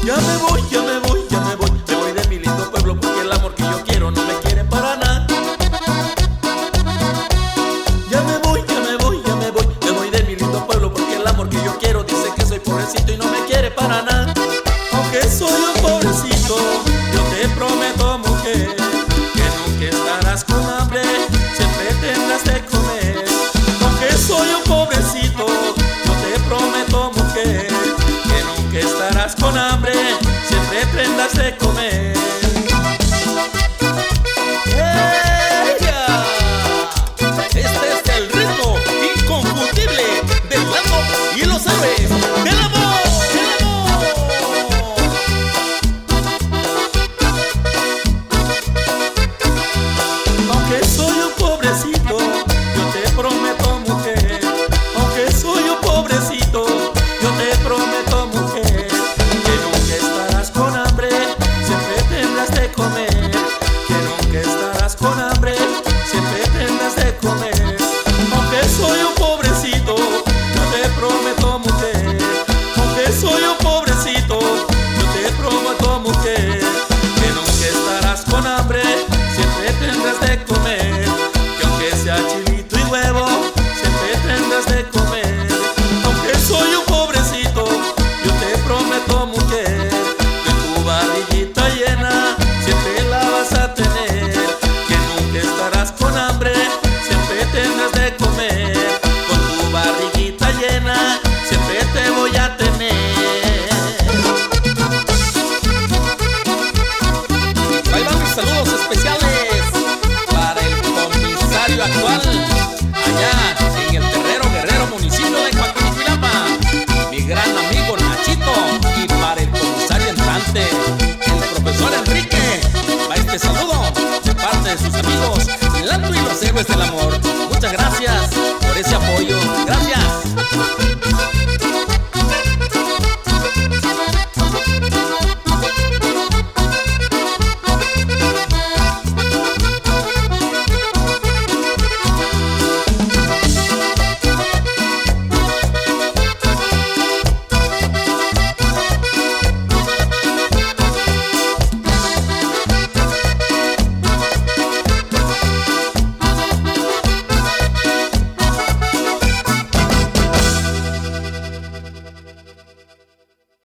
Ya me voy, ya me voy, ya me voy. Me voy de mi lindo pueblo porque el amor que yo quiero no me quiere para nada. Ya me voy, ya me voy, ya me voy. Me voy de mi lindo pueblo porque el amor que yo quiero dice que soy pobrecito y no me quiere para nada. Aunque soy un pobrecito, yo te prometo, mujer, que nunca estarás con hambre, siempre tendrás de comer. Aunque soy un pobrecito, yo te prometo, mujer, que nunca estarás con hambre, siempre tendrás de comer. ¡Ella! Este es el ritmo inconfundible del amor, y lo sabes, del amor, del amor. Aunque soy un pobrecito, yo te prometo, mujer. Aunque soy un pobrecito, yo te prometo, mujer, que nunca estarás con hambre, siempre tendrás de comer. Que nunca estarás con hambre, siempre tendrás de comer. Aunque soy un pobrecito, yo te prometo, mujer. Aunque soy un pobrecito, yo te prometo, mujer, que nunca estarás con hambre, siempre tendrás de comer. Que aunque sea chilito y huevo, siempre tendrás de comer. Aunque soy un pobrecito, yo te prometo, mujer, que tu barriguita llena siempre la vas a tener. Que nunca estarás con hambre, siempre tendrás de comer. Con tu barriguita llena siempre te voy a tener. Ahí van mis saludos especiales para el comisario actual, allá en el Terrero Guerrero, municipio de Coaquilapa, mi gran amigo Nachito. Y para el comisario entrante, el profesor Enrique, va este saludo de parte de sus amigos Lando y los héroes del amor.